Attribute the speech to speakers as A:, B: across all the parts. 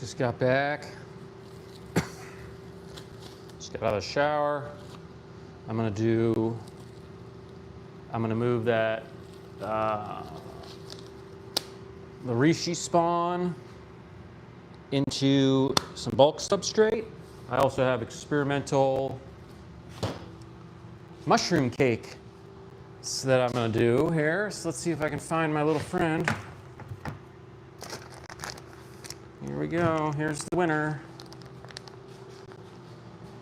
A: Just got back. Just got out of the shower. I'm gonna move that the reishi spawn into some bulk substrate. I also have experimental mushroom cake that I'm gonna do here. So let's see if I can find my little friend. Here we go, here's the winner.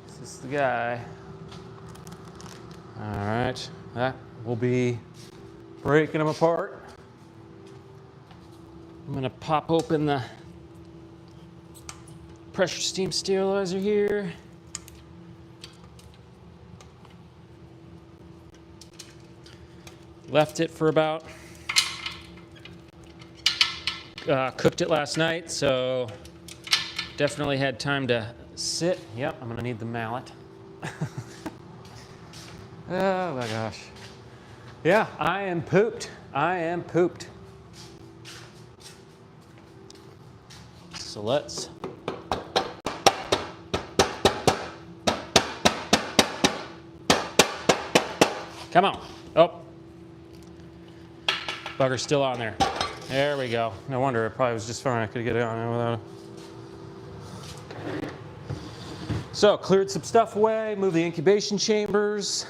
A: This is the guy. All right, that will be breaking them apart. I'm gonna pop open the pressure steam sterilizer here. Left it for about, cooked it last night, so definitely had time to sit. Yep, I'm gonna need the mallet. Oh my gosh. Yeah, I am pooped. I am pooped. So let's. Come on. Oh. Bugger's still on there. There we go. No wonder it probably was just fine. I could get it on there without it. So, cleared some stuff away, moved the incubation chambers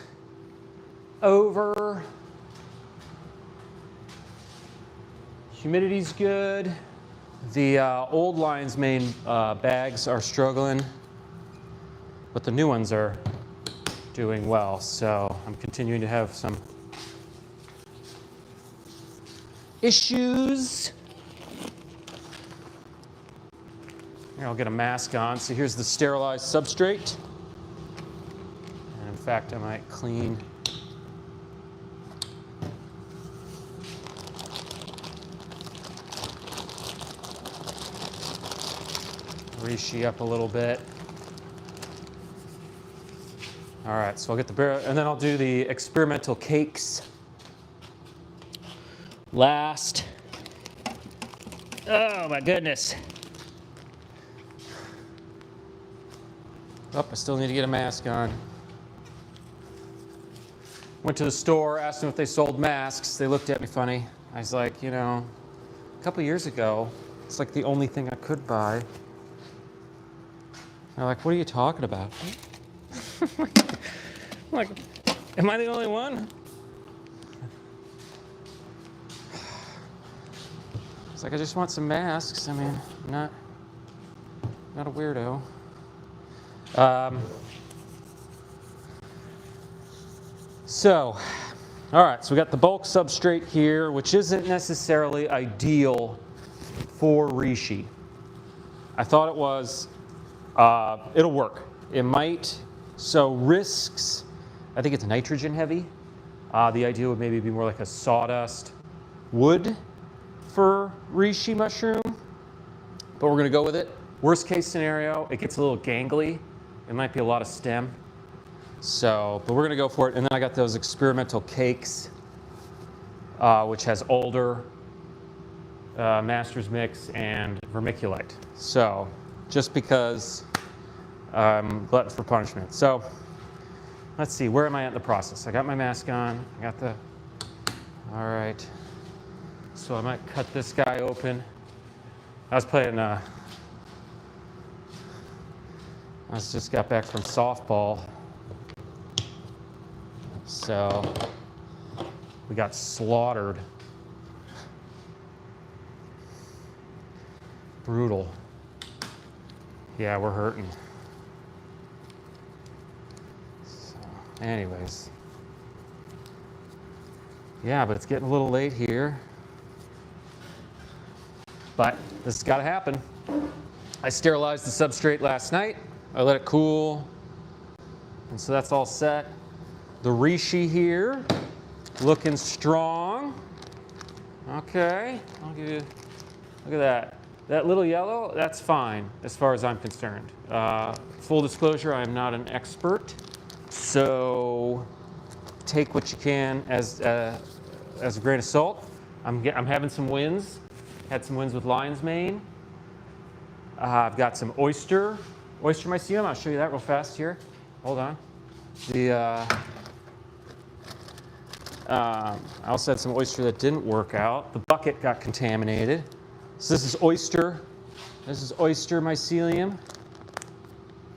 A: over. Humidity's good. The old lion's mane bags are struggling, but the new ones are doing well. So I'm continuing to have some issues. Here, I'll get a mask on. So here's the sterilized substrate. And in fact, I might clean reishi up a little bit. All right, so I'll get the barrel, and then I'll do the experimental cakes last. Oh my goodness. Oh, I still need to get a mask on. Went to the store, asked them if they sold masks. They looked at me funny. I was like, you know, a couple years ago, it's like the only thing I could buy. They're like, what are you talking about? I'm like, am I the only one? It's like, I just want some masks. I mean, not a weirdo. So, all right, so we got the bulk substrate here, which isn't necessarily ideal for reishi. I thought it was. It'll work. It might. So risks, I think it's nitrogen heavy. The idea would maybe be more like a sawdust wood for reishi mushroom, but we're gonna go with it. Worst case scenario, it gets a little gangly. It might be a lot of stem. So, but we're gonna go for it. And then I got those experimental cakes, which has alder, master's mix, and vermiculite. So, just because I'm glutton for punishment. So, let's see, where am I at in the process? I got my mask on, I got the, all right. So I might cut this guy open. I was playing, I just got back from softball. So we got slaughtered. Brutal. Yeah, we're hurting. So, anyways. Yeah, but it's getting a little late here. But this has got to happen. I sterilized the substrate last night. I let it cool. And so that's all set. The reishi here, looking strong. Okay, I'll give you, look at that. That little yellow, that's fine as far as I'm concerned. Full disclosure, I am not an expert. So take what you can as a grain of salt. I'm having some wins. Had some wins with lion's mane. I've got some oyster mycelium. I'll show you that real fast here. Hold on. I also had some oyster that didn't work out. The bucket got contaminated. So this is oyster. This is oyster mycelium.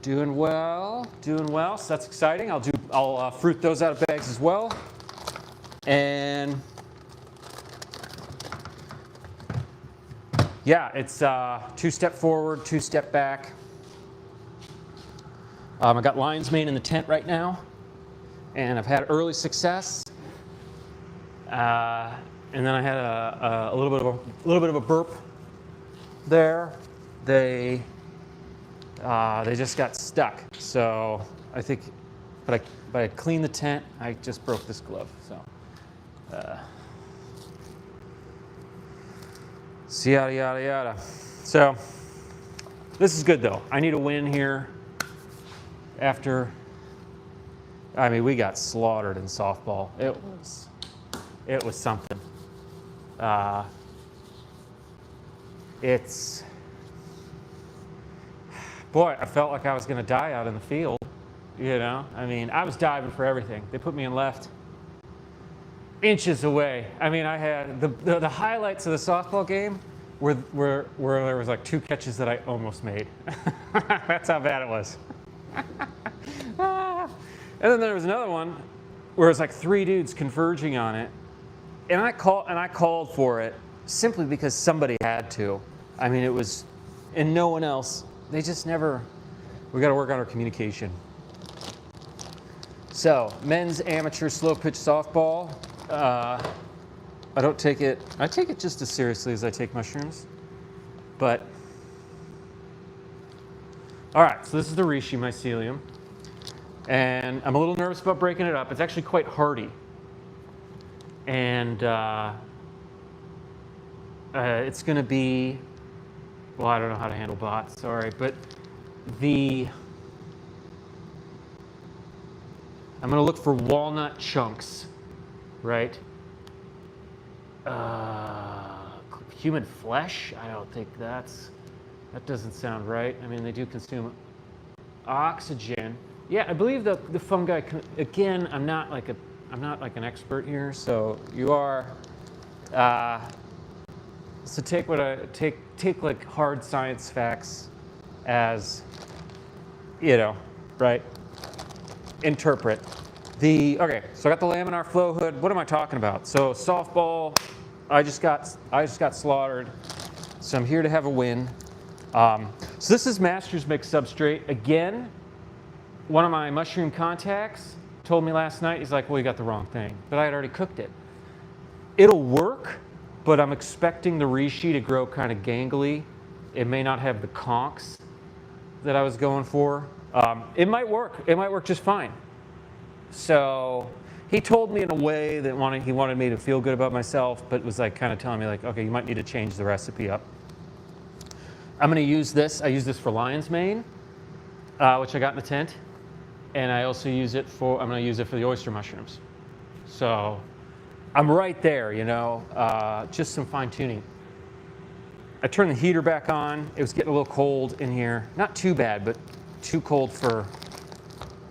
A: Doing well, doing well. So that's exciting. I'll fruit those out of bags as well. And yeah, it's 2-step forward, 2-step back. I got lion's mane in the tent right now, and I've had early success. And then I had a little bit of a burp there. They just got stuck. So I think, but I cleaned the tent. I just broke this glove. So yada yada yada. So this is good though. I need a win here. After, I mean, we got slaughtered in softball. It was something. Boy, I felt like I was going to die out in the field. You know, I mean, I was diving for everything. They put me in left, inches away. I mean, I had the highlights of the softball game where there was like 2 catches that I almost made. That's how bad it was. And then there was another one where it was like 3 dudes converging on it, and I called for it simply because somebody had to. I mean, it was, and no one else. They just never. We got to work on our communication. So, men's amateur slow pitch softball. I don't take it. I take it just as seriously as I take mushrooms, but. All right, so this is the reishi mycelium, and I'm a little nervous about breaking it up. It's actually quite hardy, and it's going to be, well, I don't know how to handle bots, sorry, but I'm going to look for walnut chunks, right? Human flesh? I don't think that doesn't sound right. I mean, they do consume oxygen. Yeah, I believe the fungi. Again, I'm not like an expert here. So you are. So take like hard science facts as, you know, right? Interpret. Okay, so I got the laminar flow hood. What am I talking about? So softball, I just got slaughtered. So I'm here to have a win. So this is Master's Mix substrate. Again, one of my mushroom contacts told me last night, he's like, well, you got the wrong thing. But I had already cooked it. It'll work, but I'm expecting the reishi to grow kind of gangly. It may not have the conchs that I was going for. It might work. It might work just fine. So he told me in a way that he wanted me to feel good about myself, but was like kind of telling me like, okay, you might need to change the recipe up. I'm going to use this. I use this for lion's mane, which I got in the tent, and I also use it for. I'm going to use it for the oyster mushrooms. So I'm right there, you know. Just some fine tuning. I turned the heater back on. It was getting a little cold in here. Not too bad, but too cold for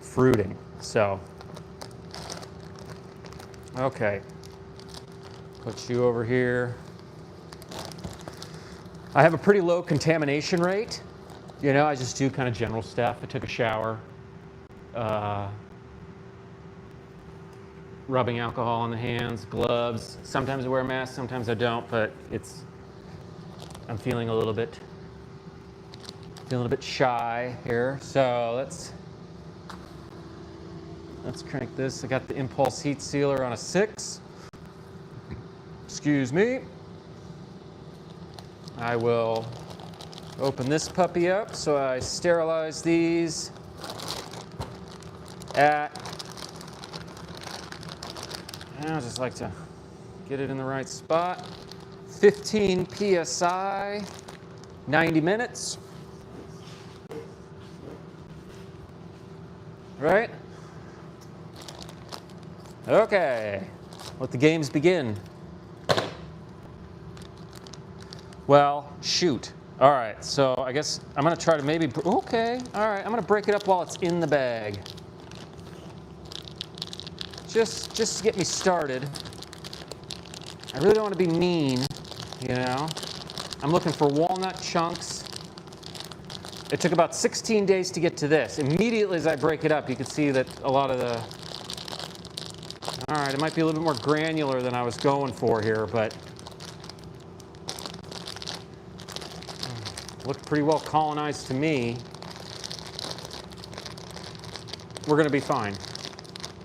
A: fruiting. So, okay. Put you over here. I have a pretty low contamination rate. You know, I just do kind of general stuff. I took a shower. Rubbing alcohol on the hands, gloves. Sometimes I wear a mask, sometimes I don't, but I'm feeling a little bit shy here. So let's crank this. I got the impulse heat sealer on a 6. Excuse me. I will open this puppy up. So I sterilize these I just like to get it in the right spot. 15 PSI, 90 minutes. Right? Okay, let the games begin. Well, shoot. All right, so I guess I'm gonna try to maybe, okay, all right, I'm gonna break it up while it's in the bag. Just to get me started. I really don't want to be mean, you know. I'm looking for walnut chunks. It took about 16 days to get to this. Immediately as I break it up, you can see that a lot of the, all right, it might be a little bit more granular than I was going for here, but looked pretty well colonized to me. We're gonna be fine.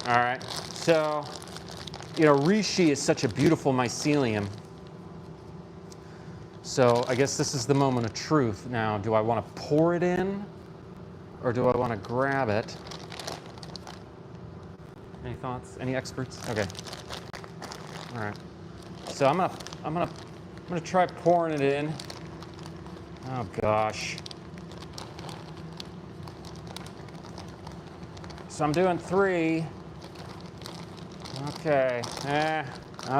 A: All right, so, you know, reishi is such a beautiful mycelium. So I guess this is the moment of truth. Now, do I want to pour it in or do I want to grab it? Any thoughts? Any experts? Okay. All right. So I'm gonna try pouring it in. Oh gosh. So I'm doing 3. Okay. I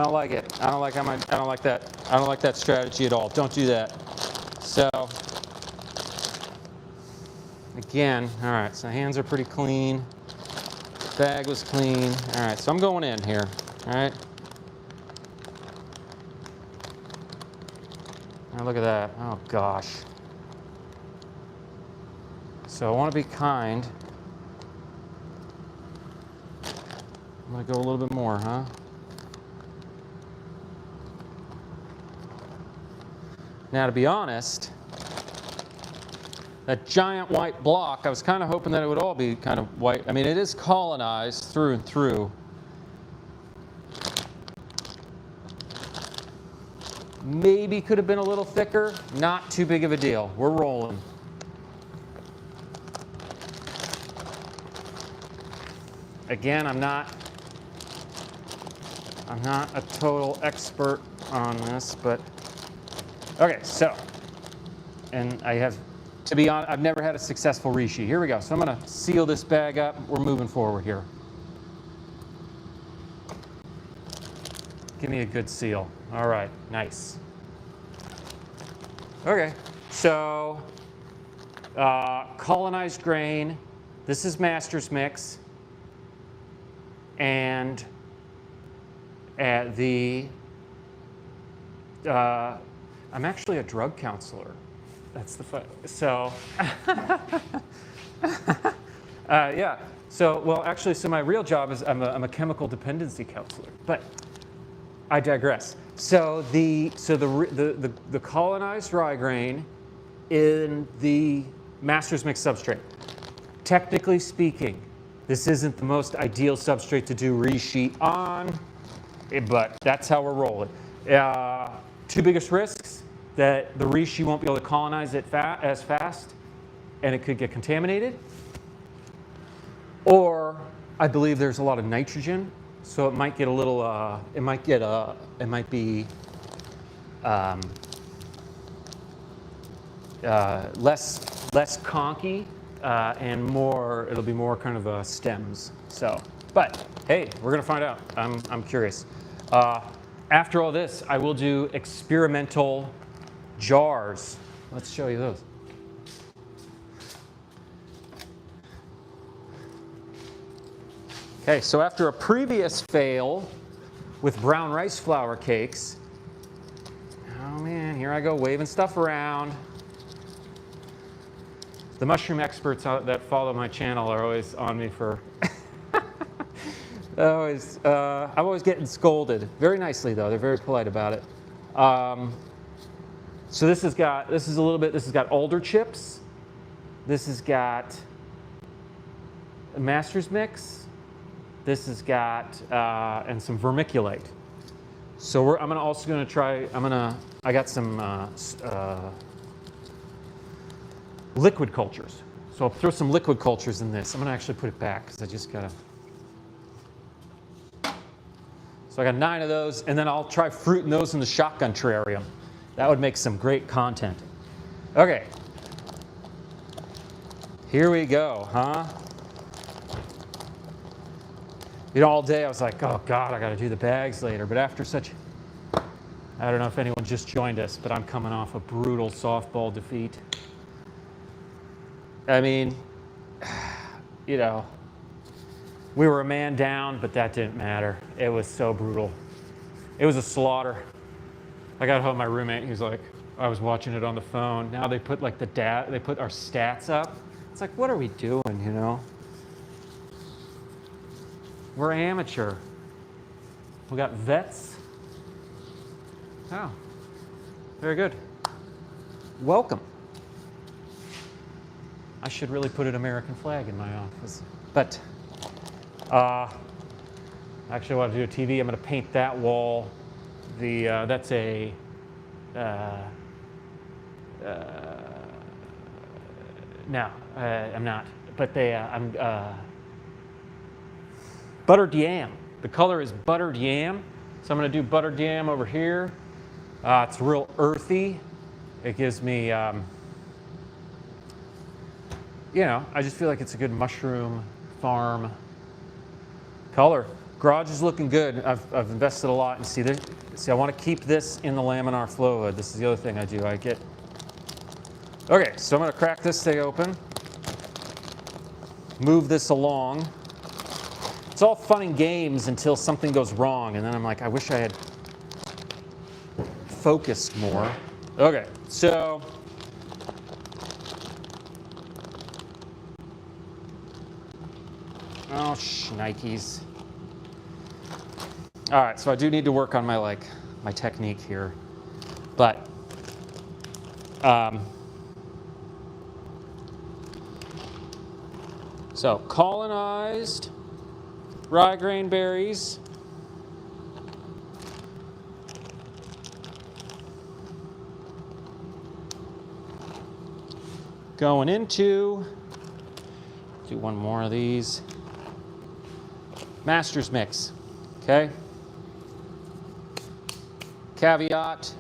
A: don't like it. I don't like that. I don't like that strategy at all. Don't do that. So, again, all right, so hands are pretty clean. Bag was clean. All right, so I'm going in here, all right? Now look at that. Oh, gosh. So I want to be kind. I'm going to go a little bit more, huh? Now, to be honest, that giant white block, I was kind of hoping that it would all be kind of white. I mean, it is colonized through and through. Maybe could have been a little thicker. Not too big of a deal. We're rolling. Again, I'm not a total expert on this, but okay, so, and I have, to be honest, I've never had a successful reishi. Here we go. So I'm going to seal this bag up. We're moving forward here. Give me a good seal. All right, nice. Okay, so colonized grain. This is master's mix. And I'm actually a drug counselor. That's the fun. So, yeah. So, well, actually, so my real job is I'm a chemical dependency counselor. But I digress. So the colonized rye grain in the master's mix substrate. Technically speaking, this isn't the most ideal substrate to do reishi on, but that's how we're rolling. 2 biggest risks: that the reishi won't be able to colonize it as fast, and it could get contaminated. Or I believe there's a lot of nitrogen, so it might get a little. It might be less conky. And more, it'll be more kind of stems. So, but hey, we're gonna find out. I'm curious. After all this, I will do experimental jars. Let's show you those. Okay, so after a previous fail with brown rice flour cakes, oh man, here I go waving stuff around. The mushroom experts that follow my channel are always on me for, I'm always getting scolded. Very nicely though, they're very polite about it. So this has got alder chips. This has got a master's mix. This has got, and some vermiculite. So I'm also gonna try, I got some, liquid cultures. So I'll throw some liquid cultures in this. I'm gonna actually put it back because I just gotta. So I got 9 of those, and then I'll try fruiting those in the shotgun terrarium. That would make some great content. Okay. Here we go, huh? You know, all day I was like, oh God, I gotta do the bags later. But after such I don't know if anyone just joined us, but I'm coming off a brutal softball defeat. I mean, you know, we were a man down, but that didn't matter. It was so brutal. It was a slaughter. I got home, my roommate, he was like, I was watching it on the phone. Now they put like they put our stats up. It's like, what are we doing, you know? We're amateur. We got vets. Oh, very good. Welcome. I should really put an American flag in my office. But, actually I want to do a TV. I'm going to paint that wall. That's a, no, I'm not. But I'm buttered yam. The color is buttered yam. So I'm going to do buttered yam over here. It's real earthy. It gives me, you know, I just feel like it's a good mushroom farm color. Garage is looking good. I've invested a lot. And see, I want to keep this in the laminar flow hood. This is the other thing I do. Okay, so I'm going to crack this thing open. Move this along. It's all fun and games until something goes wrong, and then I'm like, I wish I had focused more. Okay, so oh, shnikes. All right, so I do need to work on my technique here, but so colonized rye grain berries. Going into, do one more of these. Master's mix, okay? Caveat,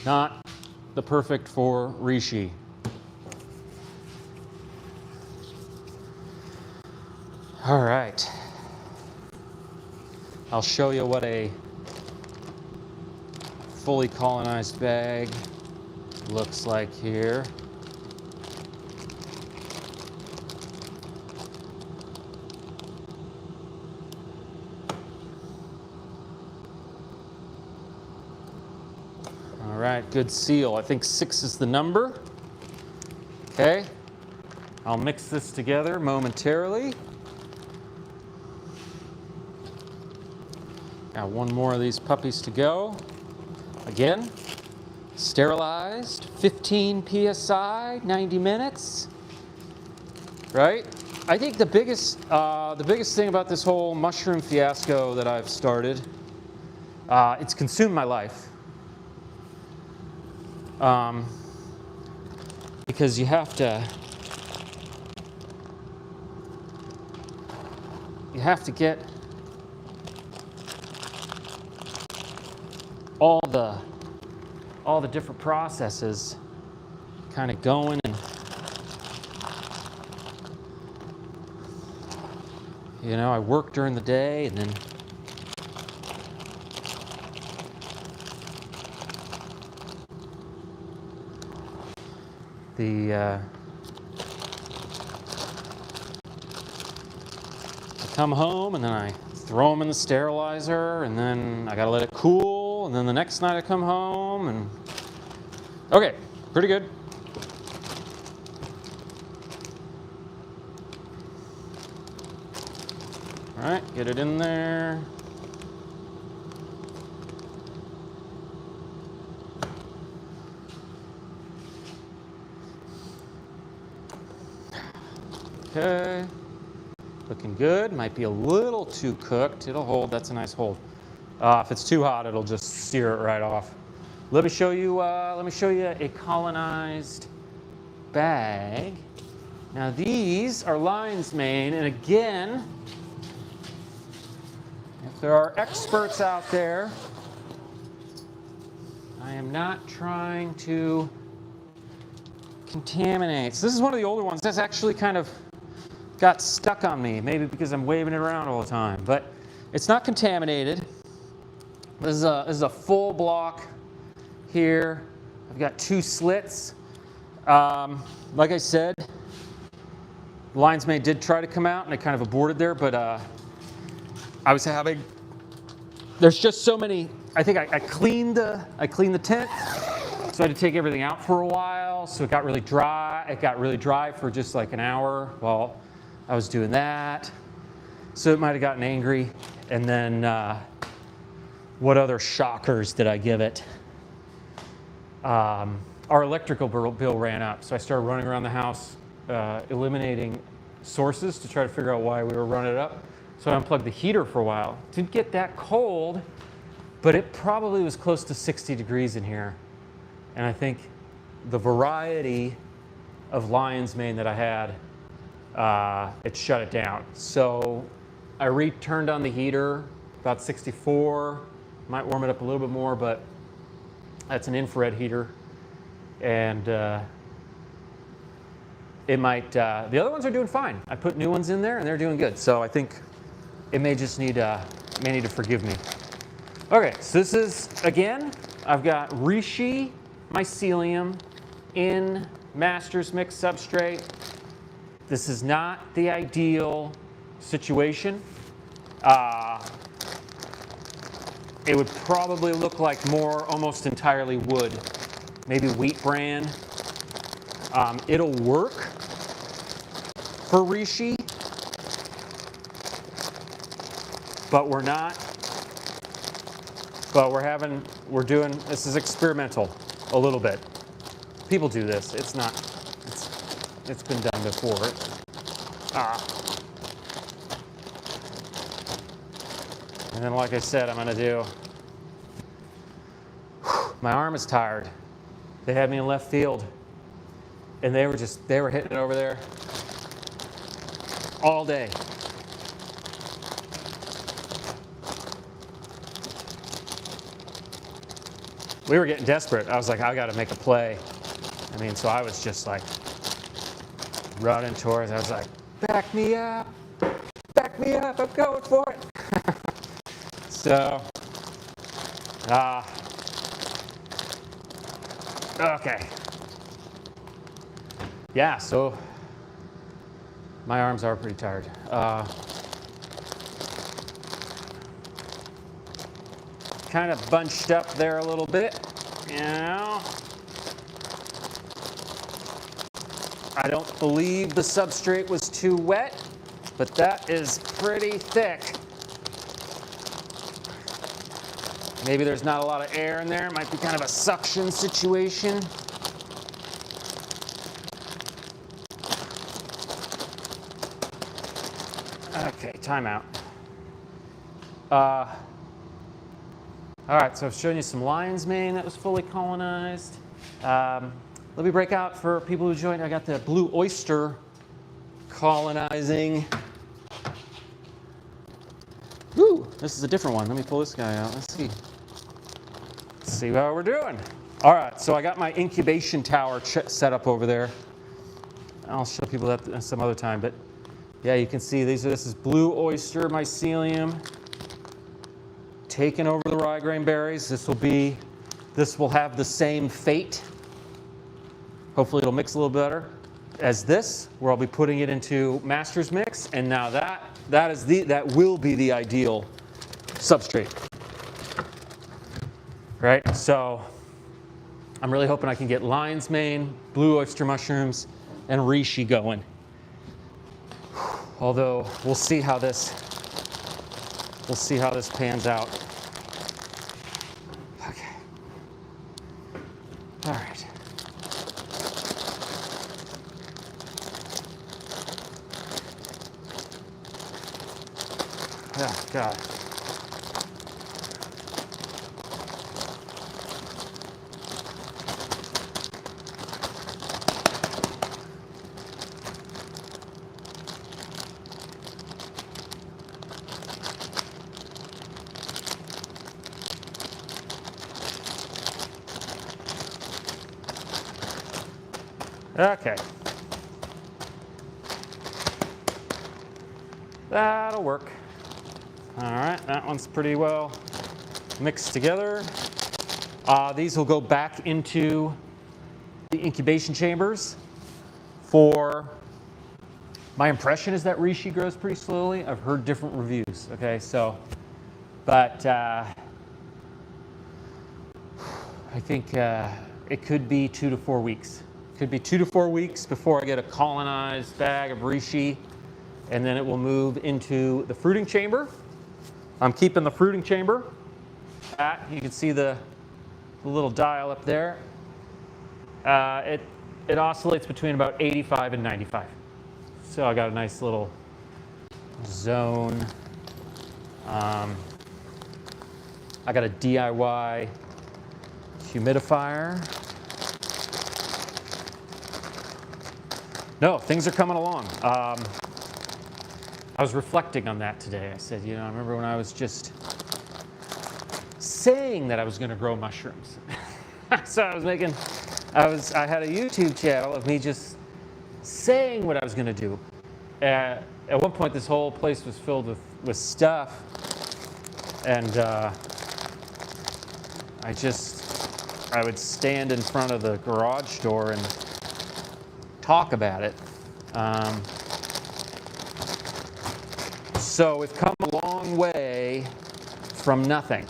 A: not the perfect for reishi. All right. I'll show you what a fully colonized bag looks like here. All right, good seal. I think 6 is the number. Okay. I'll mix this together momentarily. Got one more of these puppies to go. Again, sterilized, 15 psi, 90 minutes. Right? I think the biggest thing about this whole mushroom fiasco that I've started, it's consumed my life. Because you have to get all the different processes kind of going, and you know, I work during the day and then I come home and then I throw them in the sterilizer, and then I gotta let it cool, and then the next night I come home, and okay, pretty good. All right, get it in there. Okay, looking good. Might be a little too cooked. It'll hold. That's a nice hold. If it's too hot, it'll just sear it right off. Let me show you a colonized bag. Now these are lion's mane, and again, if there are experts out there, I am not trying to contaminate. So this is one of the older ones that's actually kind of got stuck on me, maybe because I'm waving it around all the time, but it's not contaminated. This is a full block here. I've got 2 slits. Like I said, lion's mane did try to come out and it kind of aborted there, but I was having, there's just so many. I think I cleaned the tent, so I had to take everything out for a while, so it got really dry. It got really dry for just like an hour while I was doing that. So it might have gotten angry. And then what other shockers did I give it? Our electrical bill ran up, so I started running around the house eliminating sources to try to figure out why we were running it up. So I unplugged the heater for a while. Didn't get that cold, but it probably was close to 60 degrees in here. And I think the variety of lion's mane that I had, it shut it down. So I returned on the heater, about 64. Might warm it up a little bit more, but that's an infrared heater. And it might, the other ones are doing fine. I put new ones in there and they're doing good. So I think it may just need, may need to forgive me. Okay, so this is, again, I've got reishi mycelium in master's mix substrate. This is not the ideal situation. It would probably look like more almost entirely wood, maybe wheat bran. It'll work for reishi, but we're doing, this is experimental a little bit. People do this, it's been done before. And then like I said, I'm gonna do, my arm is tired. They had me in left field and they were hitting it over there all day. We were getting desperate. I was like, I gotta make a play. I mean, so I was just like running towards, I was like, back me up, I'm going for it. So, okay. Yeah, so my arms are pretty tired. Kind of bunched up there a little bit, you know. I don't believe the substrate was too wet, but that is pretty thick. Maybe there's not a lot of air in there. It might be kind of a suction situation. Okay, timeout. All right, so I've shown you some lion's mane that was fully colonized. Let me break out for people who joined. I got the blue oyster colonizing. Woo, this is a different one. Let me pull this guy out. Let's see. Let's see how we're doing. All right, so I got my incubation tower set up over there. I'll show people that some other time, but yeah, you can see this is blue oyster mycelium taking over the ryegrain berries. This will have the same fate. Hopefully it'll mix a little better as this, where I'll be putting it into master's mix, and now that will be the ideal substrate. Right? So I'm really hoping I can get lion's mane, blue oyster mushrooms, and reishi going. Although we'll see how this pans out. Okay. All right. Oh, God. Okay. That'll work. All right, that one's pretty well mixed together. These will go back into the incubation chambers. For my impression is that reishi grows pretty slowly. I've heard different reviews. Okay, so, but I think it could be 2 to 4 weeks. Could be 2 to 4 weeks before I get a colonized bag of reishi, and then it will move into the fruiting chamber. I'm keeping the fruiting chamber. You can see the little dial up there. It oscillates between about 85 and 95. So I got a nice little zone. I got a DIY humidifier. No, things are coming along. I was reflecting on that today. I said, I remember when I was just saying that I was going to grow mushrooms. So I had a YouTube channel of me just saying what I was going to do. At one point, this whole place was filled with stuff, and I would stand in front of the garage door and talk about it. So we've come a long way from nothing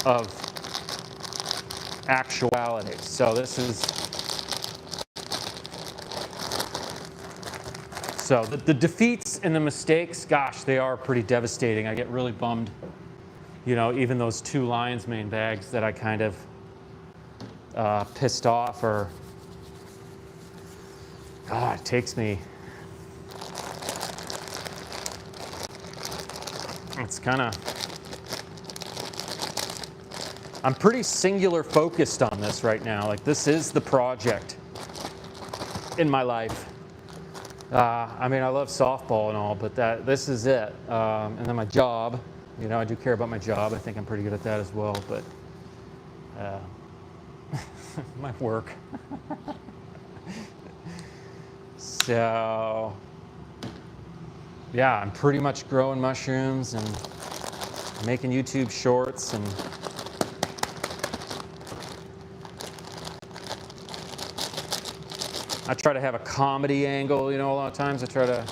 A: of actuality. So the defeats and the mistakes, gosh, they are pretty devastating. I get really bummed, even those 2 lion's mane bags that I kind of pissed off, or God, it takes me. It's kind of. I'm pretty singular focused on this right now. Like, this is the project in my life. I mean, I love softball and all, but this is it. And then my job. I do care about my job. I think I'm pretty good at that as well. But my work. So, yeah, I'm pretty much growing mushrooms and making YouTube shorts, and I try to have a comedy angle. A lot of times I try to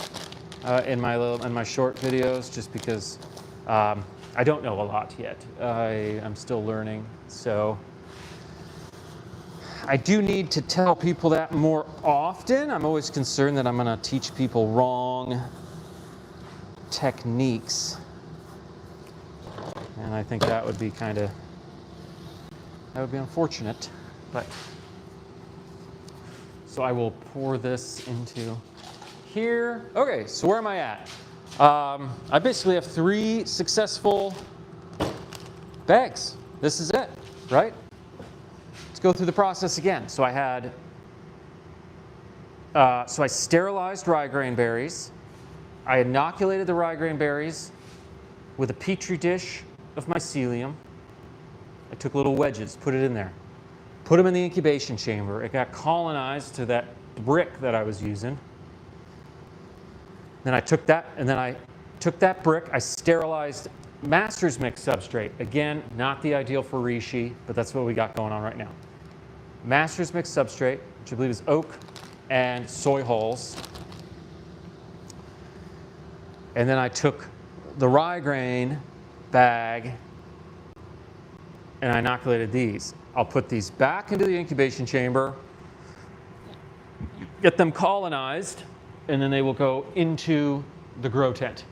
A: in my short videos, just because I don't know a lot yet. I'm still learning, so I do need to tell people that more often. I'm always concerned that I'm going to teach people wrong techniques, and I think that would be unfortunate. But so I will pour this into here. Okay, so where am I at? I basically have 3 successful bags. This is it, right? Let's go through the process again. So I sterilized ryegrain berries. I inoculated the ryegrain berries with a petri dish of mycelium. I took little wedges, put it in there, put them in the incubation chamber. It got colonized to that brick that I was using. Then I took that brick, I sterilized master's mix substrate. Again, not the ideal for reishi, but that's what we got going on right now. Master's mix substrate, which I believe is oak and soy hulls. And then I took the ryegrain bag and I inoculated these. I'll put these back into the incubation chamber, get them colonized, and then they will go into the grow tent.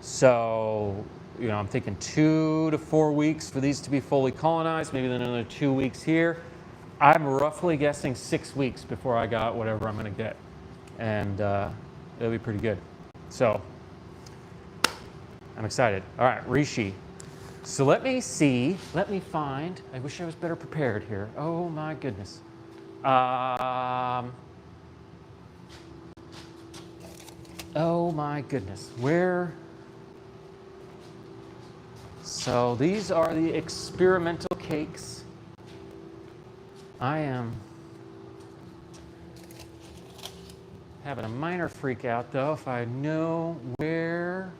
A: So, I'm thinking 2 to 4 weeks for these to be fully colonized, maybe then another 2 weeks here. I'm roughly guessing 6 weeks before I got whatever I'm going to get. And it'll be pretty good. So, I'm excited. All right, reishi. So let me find, I wish I was better prepared here. Oh my goodness. Oh my goodness, so these are the experimental cakes. I am having a minor freak out though if I know where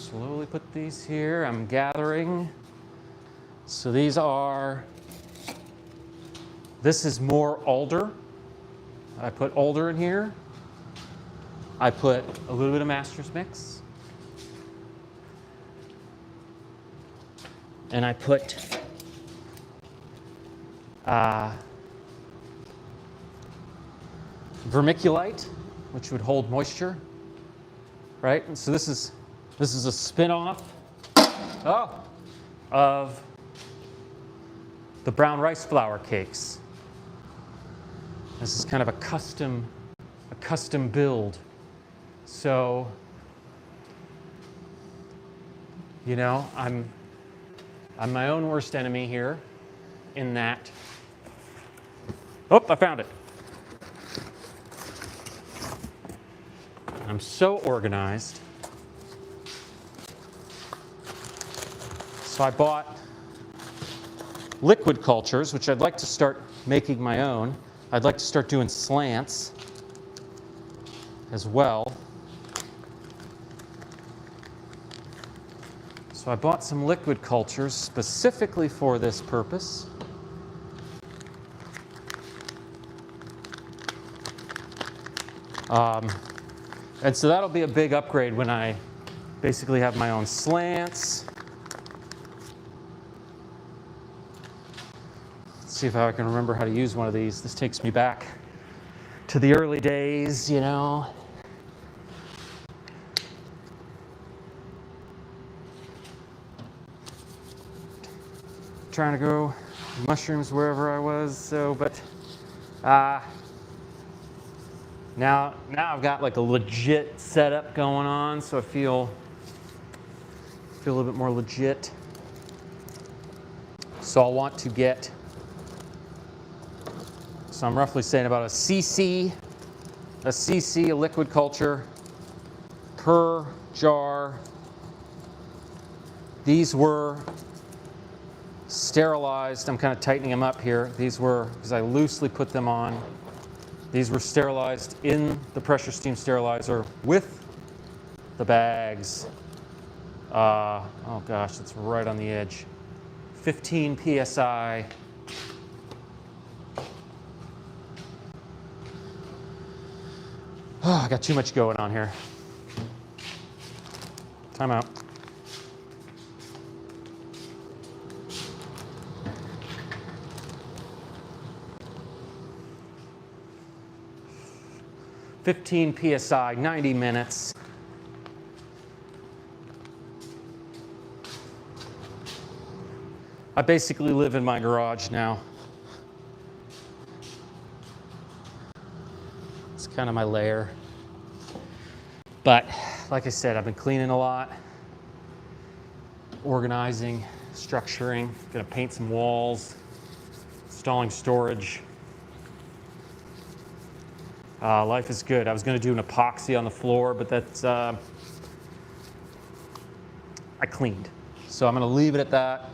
A: slowly put these here. I'm gathering. So these are, this is more alder. I put alder in here. I put a little bit of master's mix. And I put vermiculite, which would hold moisture, right? And so this is a spin-off of the brown rice flour cakes. This is kind of a custom build. So, you know, I'm my own worst enemy here in that. Oh, I found it. I'm so organized. So I bought liquid cultures, which I'd like to start making my own. I'd like to start doing slants as well. So I bought some liquid cultures specifically for this purpose. And so that'll be a big upgrade when I basically have my own slants. Let's see if I can remember how to use one of these. This takes me back to the early days, you know. Trying to grow mushrooms wherever I was, so, but now I've got like a legit setup going on, so I feel a little bit more legit. So I'll want to get, so I'm roughly saying about a cc of liquid culture per jar. These were sterilized. I'm kind of tightening them up here. These were, because I loosely put them on. These were sterilized in the pressure steam sterilizer with the bags. Oh gosh, it's right on the edge. 15 psi. Oh, I got too much going on here. Time out. PSI, 90 minutes. I basically live in my garage now. It's kind of my lair. But like I said, I've been cleaning a lot, organizing, structuring, gonna paint some walls, installing storage. Life is good. I was going to do an epoxy on the floor, but that's, I cleaned. So I'm going to leave it at that.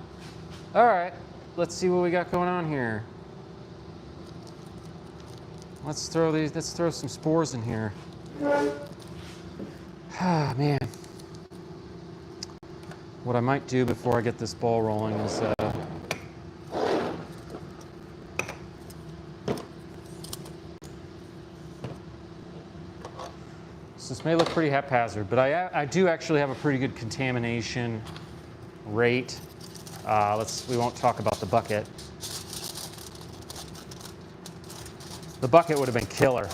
A: All right, let's see what we got going on here. Let's throw some spores in here. Ah, man. What I might do before I get this ball rolling is, so this may look pretty haphazard, but I do actually have a pretty good contamination rate. We won't talk about the bucket. The bucket would have been killer.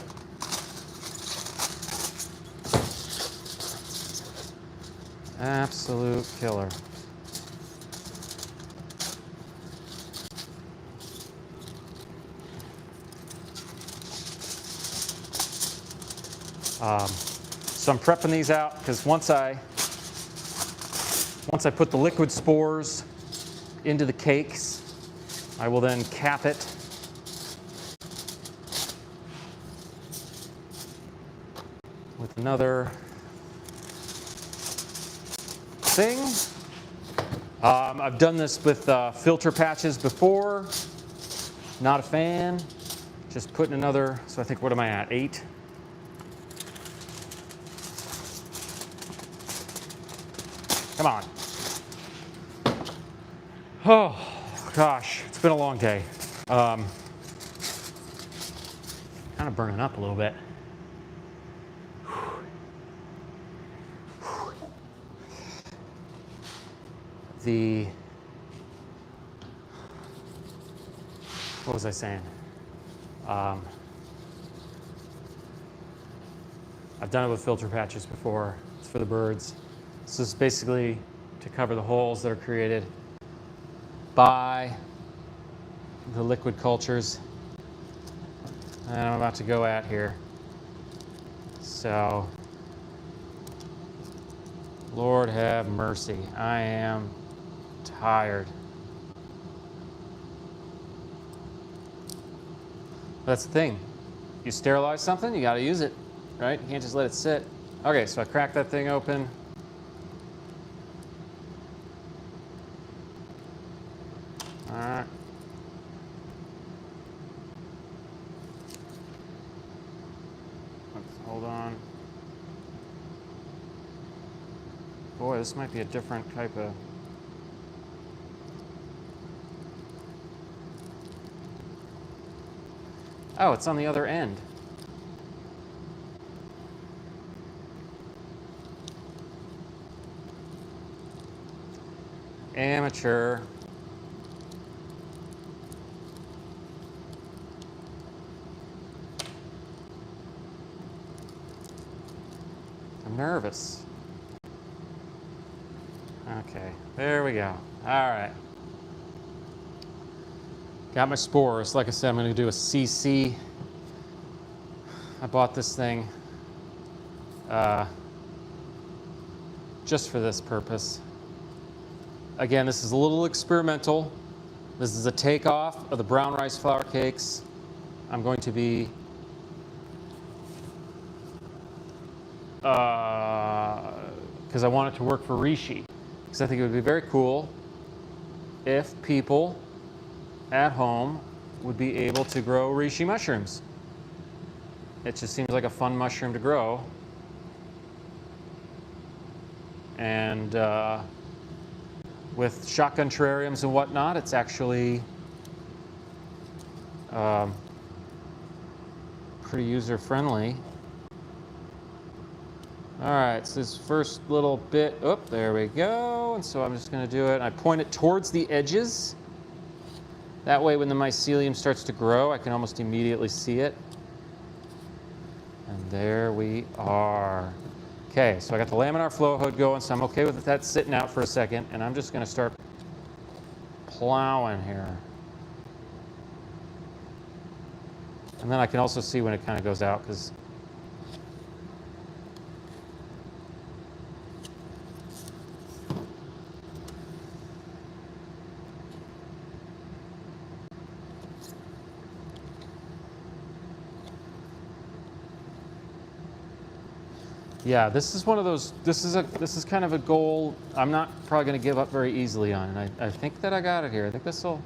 A: Absolute killer. So I'm prepping these out because once I put the liquid spores into the cakes, I will then cap it with another thing. I've done this with filter patches before. Not a fan. Just putting another, so I think, what am I at, 8? Come on. Oh, gosh, it's been a long day. Kind of burning up a little bit. What was I saying? I've done it with filter patches before. It's for the birds. This is basically to cover the holes that are created by the liquid cultures that I'm about to go at here. So, Lord have mercy. I am tired. That's the thing. You sterilize something, you got to use it, right? You can't just let it sit. Okay, so I cracked that thing open. All right. Hold on. Boy, this might be a different type of... Oh, it's on the other end. Amateur. I'm nervous. Okay, there we go. All right. Got my spores. Like I said, I'm going to do a CC. I bought this thing just for this purpose. Again, this is a little experimental. This is a takeoff of the brown rice flour cakes. I'm going to be because I want it to work for reishi. Because I think it would be very cool if people at home would be able to grow reishi mushrooms. It just seems like a fun mushroom to grow. And with shotgun terrariums and whatnot, it's actually pretty user-friendly. All right, so this first little bit, oh, there we go. And so I'm just going to do it. I point it towards the edges. That way, when the mycelium starts to grow, I can almost immediately see it. And there we are. Okay, so I got the laminar flow hood going, so I'm okay with that sitting out for a second. And I'm just going to start plowing here. And then I can also see when it kind of goes out, because yeah, this is one of those, this is kind of a goal I'm not probably going to give up very easily on. And I think that I got it here. I think this will...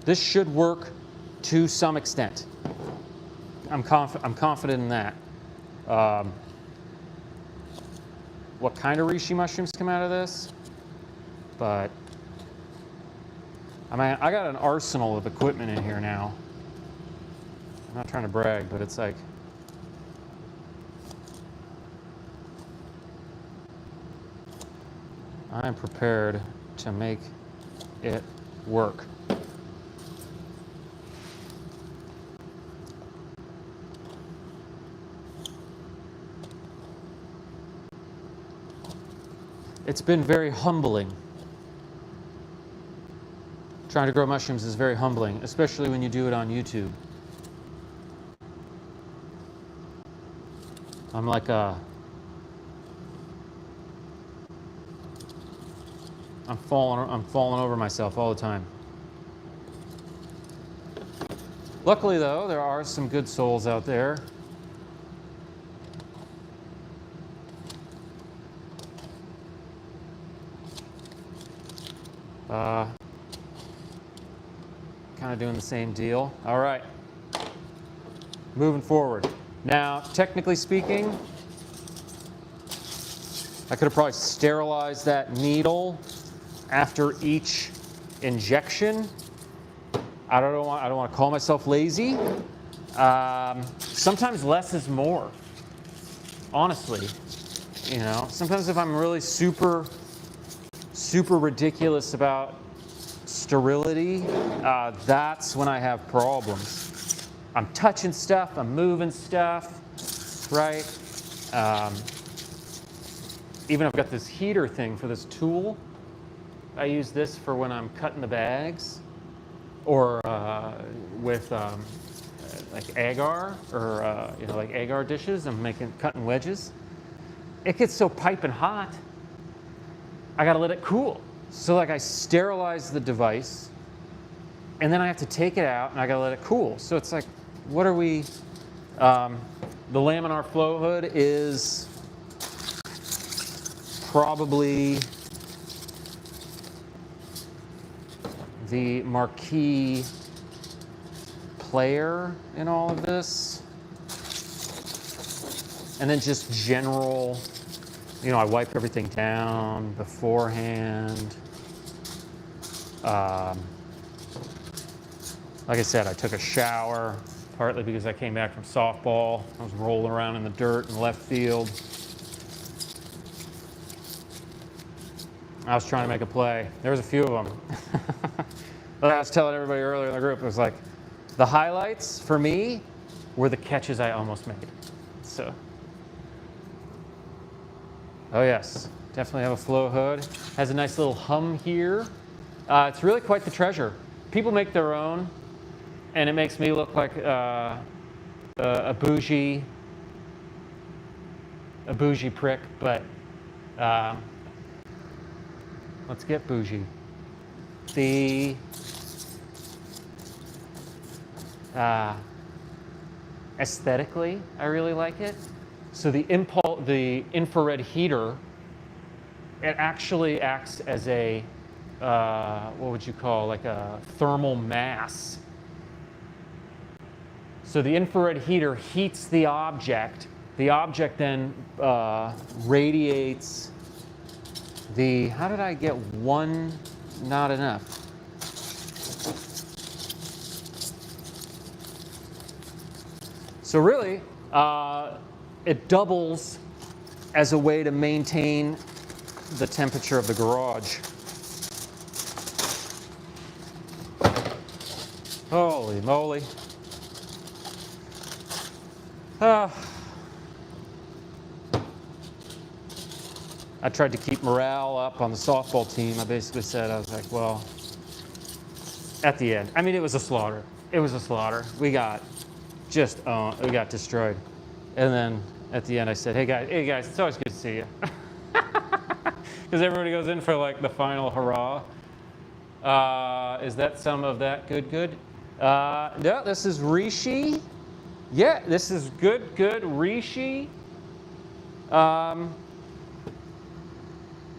A: This should work to some extent. I'm confident in that. What kind of reishi mushrooms come out of this? But I mean, I got an arsenal of equipment in here now. I'm not trying to brag, but it's like, I'm prepared to make it work. It's been very humbling. Trying to grow mushrooms is very humbling, especially when you do it on YouTube. I'm like I'm falling over myself all the time. Luckily though, there are some good souls out there. Kind of doing the same deal. All right. moving forward. Now, technically speaking, I could have probably sterilized that needle after each injection. I don't want to call myself lazy. Sometimes less is more. Honestly, you know, sometimes if I'm really super ridiculous about sterility, that's when I have problems. I'm touching stuff, I'm moving stuff, right? Even I've got this heater thing for this tool. I use this for when I'm cutting the bags, or with like agar, or you know, like agar dishes. I'm cutting wedges. It gets so piping hot, I gotta let it cool. So like I sterilize the device, and then I have to take it out, and I gotta let it cool. So it's like, what are we? The laminar flow hood is probably the marquee player in all of this. And then just general, you know, I wipe everything down beforehand. Like I said, I took a shower, partly because I came back from softball. I was rolling around in the dirt in left field. I was trying to make a play. There was a few of them. But I was telling everybody earlier in the group, it was like, the highlights for me were the catches I almost made. So, oh yes, definitely have a flow hood. Has a nice little hum here. It's really quite the treasure. People make their own, and it makes me look like a bougie prick, but let's get bougie. The aesthetically, I really like it. So the infrared heater, it actually acts as a what would you call, like a thermal mass. So the infrared heater heats the object. The object then radiates the, how did I get one not enough? So really, it doubles as a way to maintain the temperature of the garage. Holy moly. I tried to keep morale up on the softball team. I basically said, I was like, well, at the end, I mean, it was a slaughter. It was a slaughter. We got destroyed. And then at the end, I said, hey guys, it's always good to see you. Because everybody goes in for like the final hurrah. Is that some of that good? No, this is Reishi. Yeah, this is good Reishi.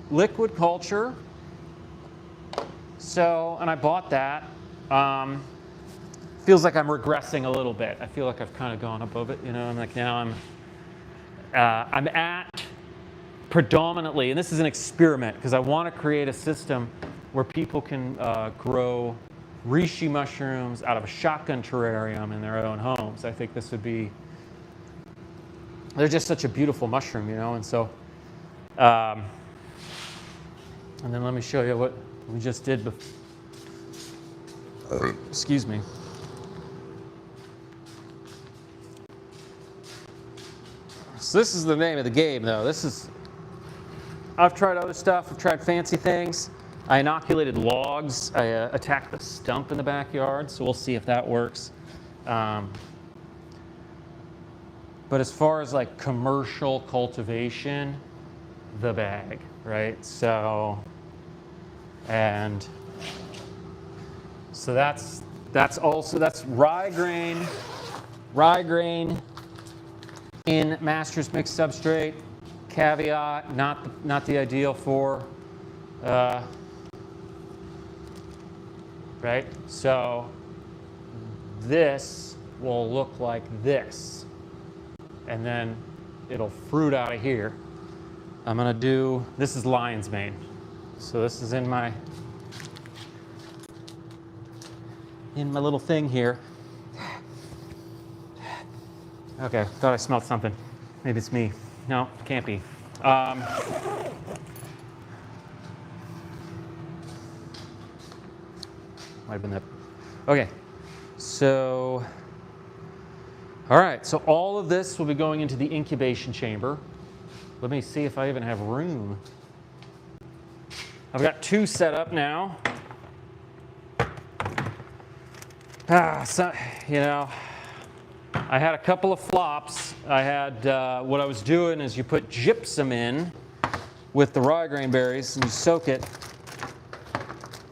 A: Liquid culture. So, and I bought that. Feels like I'm regressing a little bit. I feel like I've kind of gone above it, you know. I'm like, now I'm at predominantly, and this is an experiment because I want to create a system where people can grow reishi mushrooms out of a shotgun terrarium in their own homes. I think this would be, they're just such a beautiful mushroom, you know. And so, and then let me show you what we just did. Excuse me. So this is the name of the game, though. I've tried other stuff. I've tried fancy things. I inoculated logs. I attacked the stump in the backyard, so we'll see if that works. But as far as like commercial cultivation, the bag, right? So, and so that's rye grain in master's mixed substrate. Caveat, not the ideal for, right? So this will look like this. And then it'll fruit out of here. I'm gonna do, this is lion's mane. So this is in my little thing here. Okay, thought I smelled something. Maybe it's me. No, can't be. Might have been that. Okay, so, all right, so all of this will be going into the incubation chamber. Let me see if I even have room. I've got 2 set up now. So, you know, I had a couple of flops. I had, what I was doing is you put gypsum in with the rye grain berries and you soak it.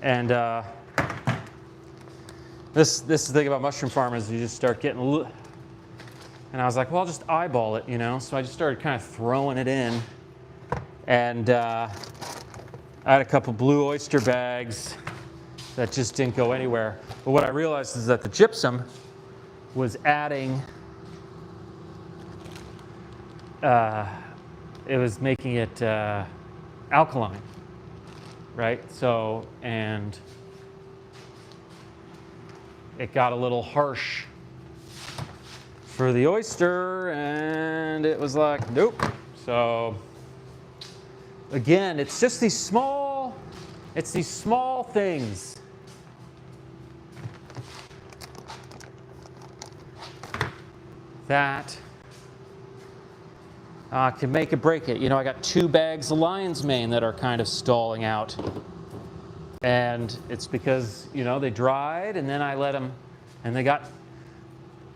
A: And this is the thing about mushroom farmers, you just start getting, and I was like, well, I'll just eyeball it, you know? So I just started kind of throwing it in. And I had a couple blue oyster bags that just didn't go anywhere. But what I realized is that the gypsum was adding, it was making it alkaline, right? So, and it got a little harsh for the oyster, and it was like, nope. So, again, it's just these small things that can make or break it. You know, I got 2 bags of lion's mane that are kind of stalling out. And it's because, you know, they dried and then I let them, and they got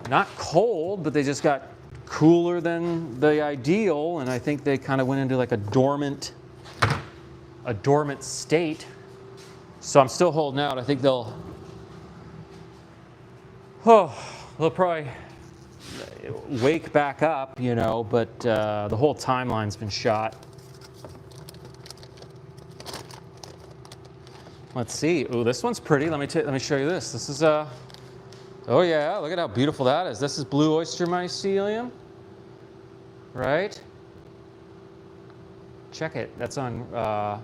A: not cold, but they just got cooler than the ideal. And I think they kind of went into like a dormant state. So I'm still holding out. I think they'll probably wake back up, you know, but the whole timeline's been shot. Let's see. Ooh, this one's pretty. Let me show you this. This is oh yeah, look at how beautiful that is. This is blue oyster mycelium, right? Check it. That's on.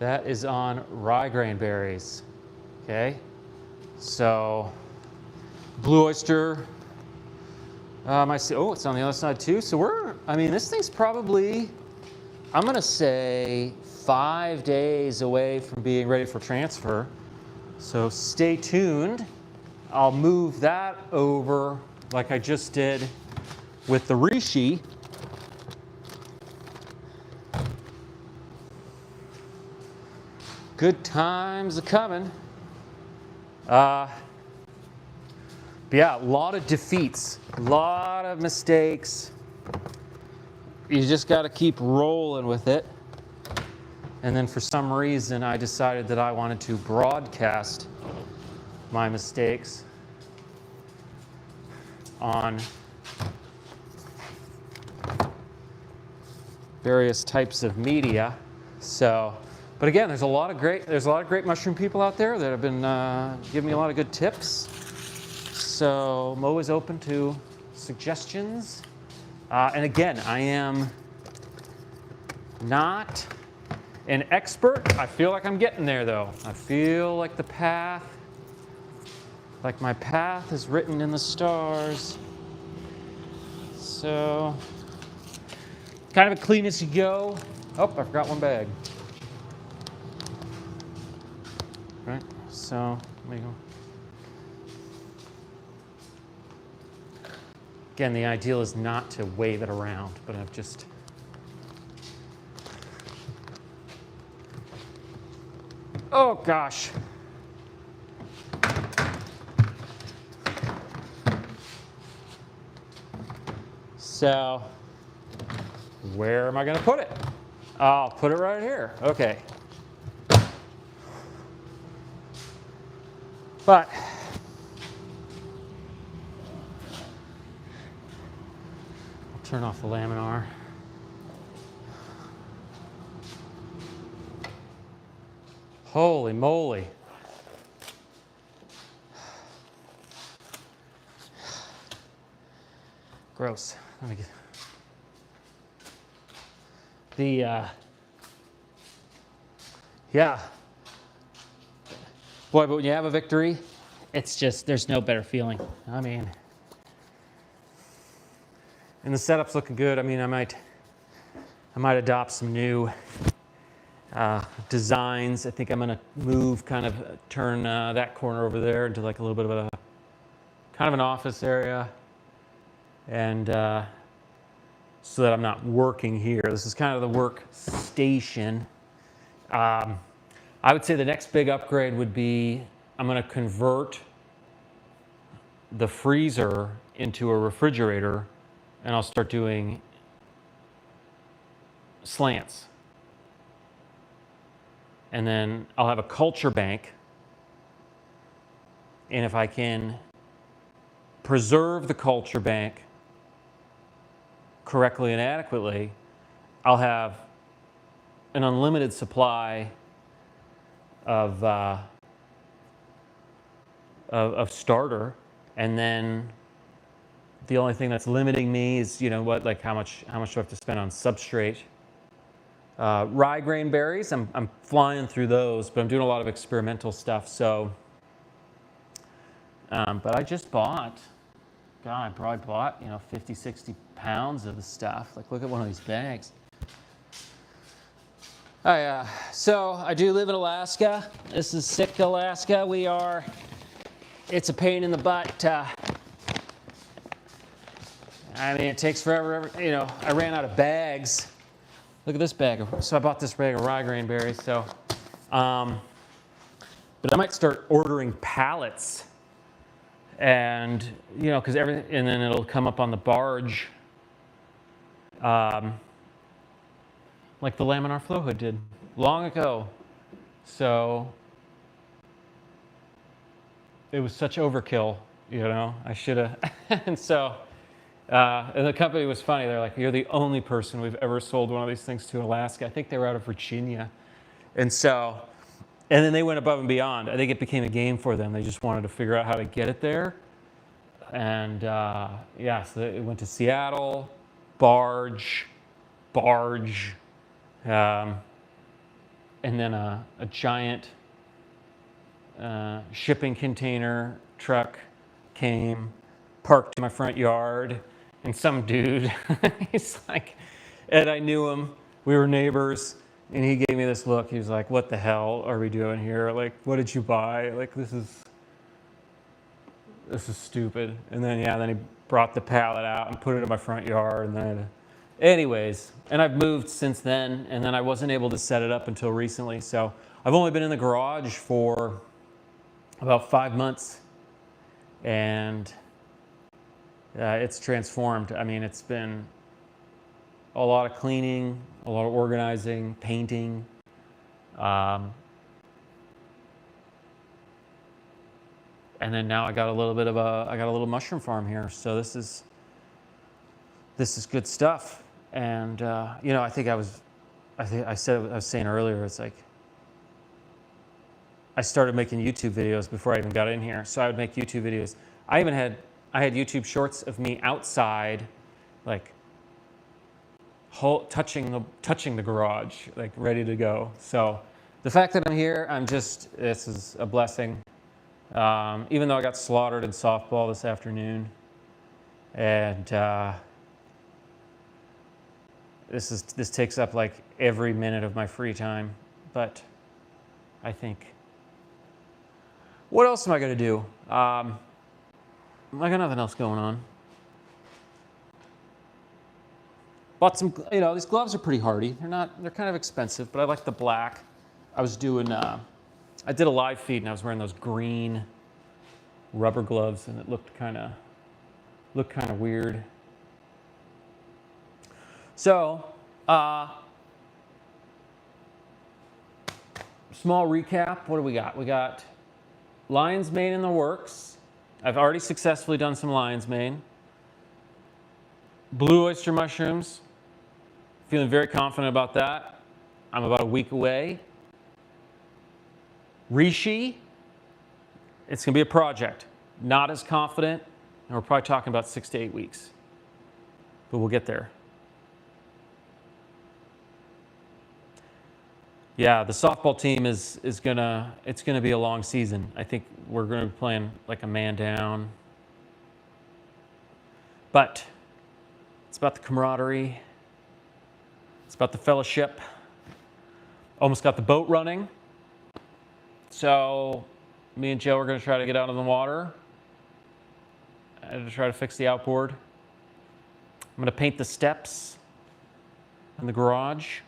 A: That is on rye grain berries. Okay, so blue oyster. Oh, it's on the other side too. So I mean, this thing's probably, I'm gonna say 5 days away from being ready for transfer. So stay tuned. I'll move that over like I just did with the reishi. Good times are coming. But yeah, a lot of defeats, a lot of mistakes. You just got to keep rolling with it. And then for some reason, I decided that I wanted to broadcast my mistakes on various types of media. So, but again, there's a lot of great mushroom people out there that have been giving me a lot of good tips. So I'm always open to suggestions. And again, I am not an expert. I feel like I'm getting there though. I feel like my path is written in the stars. So, kind of a clean as you go. Oh, I forgot one bag. Right, so let me go. Again, the ideal is not to wave it around, but I've just... Oh, gosh. So, where am I going to put it? I'll put it right here. Okay. But... turn off the laminar. Holy moly. Gross. Let me get the, yeah. Boy, but when you have a victory, it's just, there's no better feeling. I mean, and the setup's looking good. I mean, I might adopt some new designs. I think I'm gonna move, kind of turn that corner over there into like a little bit of a, kind of an office area. And so that I'm not working here. This is kind of the work station. I would say the next big upgrade would be I'm going to convert the freezer into a refrigerator, and I'll start doing slants. And then I'll have a culture bank, and if I can preserve the culture bank correctly and adequately, I'll have an unlimited supply of starter, and then the only thing that's limiting me is, you know what, like how much do I have to spend on substrate. Rye grain berries, I'm flying through those, but I'm doing a lot of experimental stuff. So, but I just bought, God, I probably bought, 50, 60 pounds of the stuff. Like, look at one of these bags. So I do live in Alaska. This is Sitka, Alaska. It's a pain in the butt. I mean, it takes forever. I ran out of bags. Look at this bag. So I bought this bag of rye grain berries. So, but I might start ordering pallets, and because everything, and then it'll come up on the barge, like the laminar flow hood did long ago. So it was such overkill, I should have. And so, and the company was funny. They're like, "You're the only person we've ever sold one of these things to in Alaska." I think they were out of Virginia. And so, and then they went above and beyond. I think it became a game for them. They just wanted to figure out how to get it there. And yeah, so it went to Seattle, barge, and then a giant shipping container truck came, parked in my front yard, and some dude, he's like, Ed, I knew him, we were neighbors, and he gave me this look. He was like, "What the hell are we doing here? Like, what did you buy? Like, this is stupid." And then, then he brought the pallet out and put it in my front yard, and then anyways, and I've moved since then, and then I wasn't able to set it up until recently. So I've only been in the garage for about 5 months, and it's transformed. I mean, it's been a lot of cleaning, a lot of organizing, painting. And then now I got a little mushroom farm here. So this is good stuff. And I think I was saying earlier, it's like I started making YouTube videos before I even got in here. So I would make YouTube videos. I had YouTube shorts of me outside, like touching the garage, like ready to go. So the fact that I'm here, this is a blessing. Even though I got slaughtered in softball this afternoon, and this takes up like every minute of my free time, but I think, what else am I going to do? I got nothing else going on. Bought some, these gloves are pretty hardy. They're kind of expensive, but I like the black. I did a live feed, and I was wearing those green rubber gloves, and it looked kind of weird. So, small recap. What do we got? We got lion's mane in the works. I've already successfully done some lion's mane. Blue oyster mushrooms. Feeling very confident about that. I'm about a week away. Reishi. It's going to be a project. Not as confident, and we're probably talking about 6 to 8 weeks. but we'll get there. Yeah, the softball team it's gonna be a long season. I think we're gonna be playing like a man down. But it's about the camaraderie. It's about the fellowship. Almost got the boat running. So me and Joe are gonna try to get out on the water and to try to fix the outboard. I'm gonna paint the steps in the garage.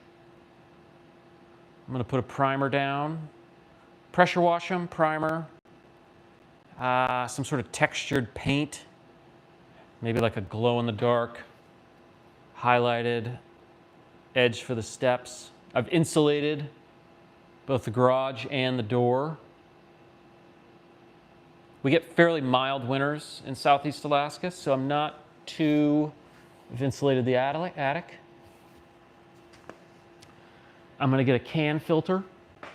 A: I'm going to put a primer down, pressure wash them, primer, some sort of textured paint, maybe like a glow-in-the-dark, highlighted edge for the steps. I've insulated both the garage and the door. We get fairly mild winters in Southeast Alaska, so I'm not too... I've insulated the attic. I'm going to get a can filter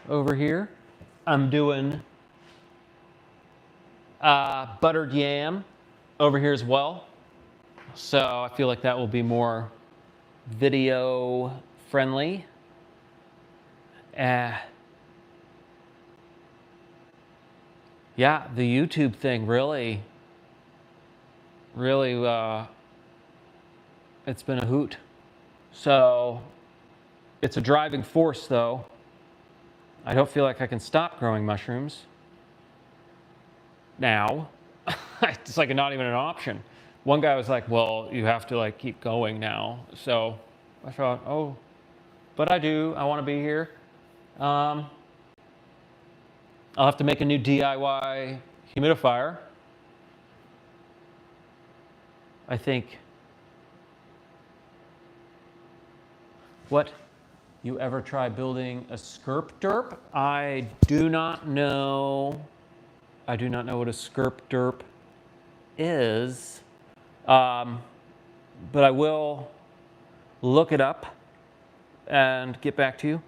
A: over here. I'm doing buttered yam over here as well. So I feel like that will be more video friendly. Yeah, the YouTube thing really, it's been a hoot. So it's a driving force, though. I don't feel like I can stop growing mushrooms now. It's like not even an option. One guy was like, well, you have to like keep going now. So I thought, oh, but I do. I want to be here. I'll have to make a new DIY humidifier. I think. What? You ever try building a skirp derp? I do not know. I do not know what a skirp derp is, but I will look it up and get back to you.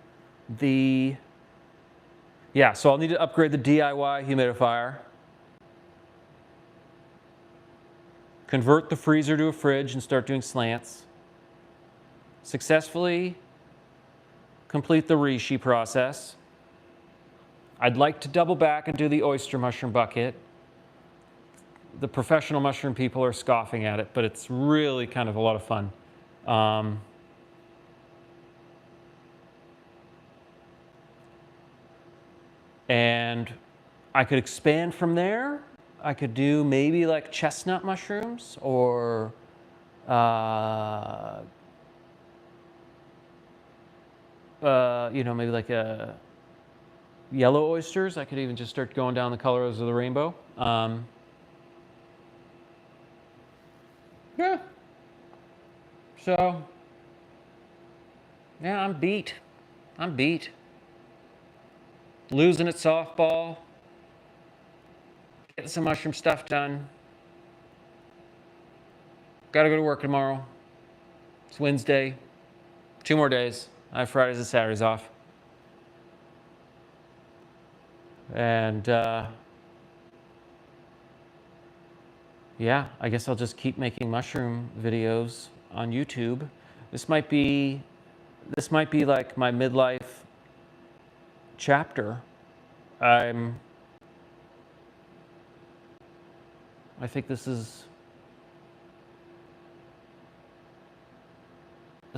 A: Yeah, so I'll need to upgrade the DIY humidifier, convert the freezer to a fridge and start doing slants, successfully complete the reishi process. I'd like to double back and do the oyster mushroom bucket. The professional mushroom people are scoffing at it, but it's really kind of a lot of fun. And I could expand from there. I could do maybe like chestnut mushrooms or maybe like yellow oysters. I could even just start going down the colors of the rainbow. Yeah. So, yeah, I'm beat. Losing at softball. Getting some mushroom stuff done. Gotta go to work tomorrow. It's Wednesday. 2 more days. I have Fridays and Saturdays off. And yeah, I guess I'll just keep making mushroom videos on YouTube. This might be like my midlife chapter. I think this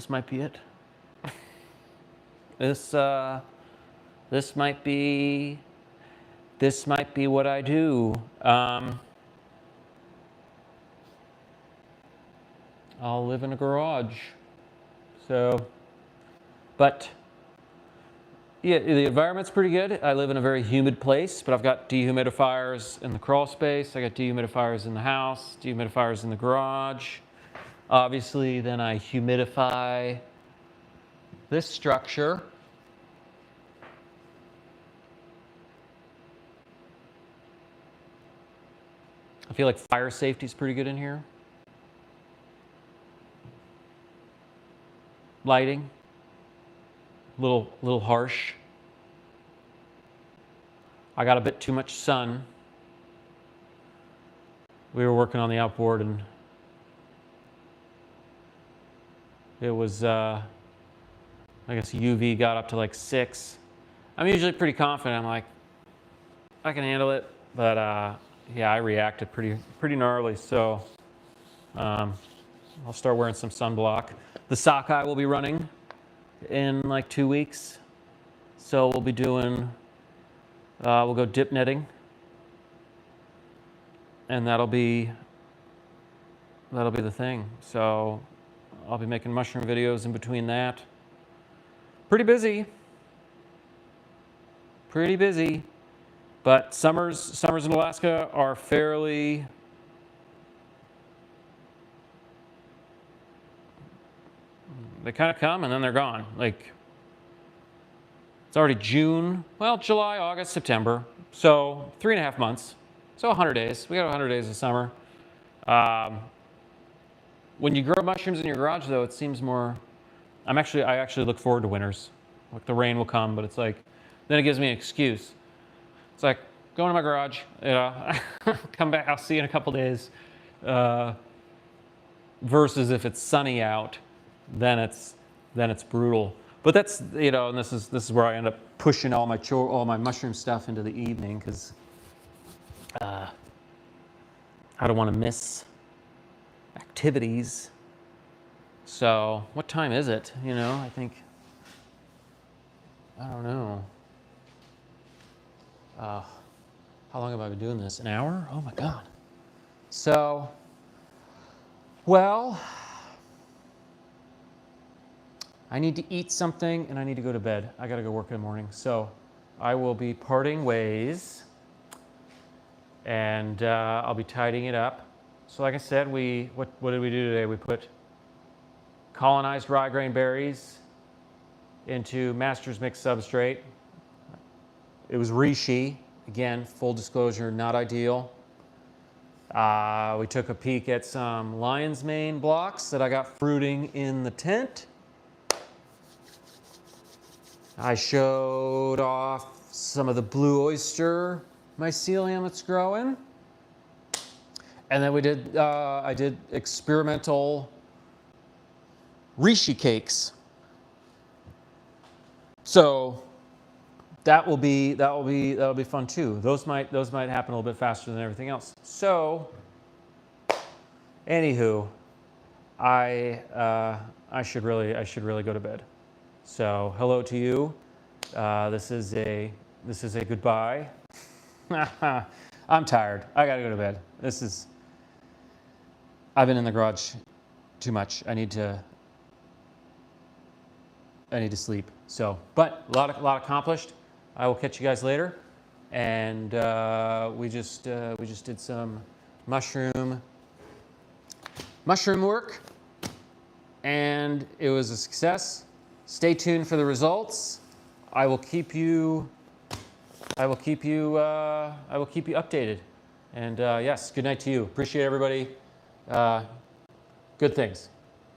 A: might be it. This might be what I do. I'll live in a garage. So, but yeah, the environment's pretty good. I live in a very humid place, but I've got dehumidifiers in the crawl space. I got dehumidifiers in the house, dehumidifiers in the garage. Obviously, then I humidify this structure. I feel like fire safety is pretty good in here. Lighting, little harsh. I got a bit too much sun. We were working on the outboard and It was, I guess UV got up to like 6. I'm usually pretty confident. I'm like, I can handle it. But yeah, I reacted pretty gnarly. So I'll start wearing some sunblock. The sockeye will be running in like 2 weeks. So we'll be doing, we'll go dip netting. And that'll be the thing. So I'll be making mushroom videos in between that. Pretty busy. Pretty busy. But summers in Alaska are fairly, they kind of come and then they're gone. Like, it's already June, well, July, August, September. So 3.5 months. So 100 days. We got 100 days of summer. When you grow mushrooms in your garage, though, it seems more, I actually look forward to winters. Like, the rain will come, but it's like, then it gives me an excuse. It's like, go into my garage, you know, come back, I'll see you in a couple days. Versus if it's sunny out, then it's brutal. But that's, you know, and this is where I end up pushing all my mushroom stuff into the evening, because I don't want to miss activities. So what time is it? You know, I think, I don't know. How long have I been doing this? An hour? Oh my God. So, well, I need to eat something and I need to go to bed. I gotta go work in the morning. So I will be parting ways, and I'll be tidying it up. So like I said, what did we do today? We put colonized rye grain berries into master's mix substrate. It was reishi. Again, full disclosure, not ideal. We took a peek at some lion's mane blocks that I got fruiting in the tent. I showed off some of the blue oyster mycelium that's growing. And then I did experimental reishi cakes. So that'll be fun too. Those might happen a little bit faster than everything else. So, anywho, I should really go to bed. So hello to you. This is a goodbye. I'm tired. I gotta go to bed. I've been in the garage too much. I need to sleep. So, but a lot accomplished. I will catch you guys later. And we just did some mushroom work, and it was a success. Stay tuned for the results. I will keep you updated. And yes, good night to you. Appreciate everybody. Good things.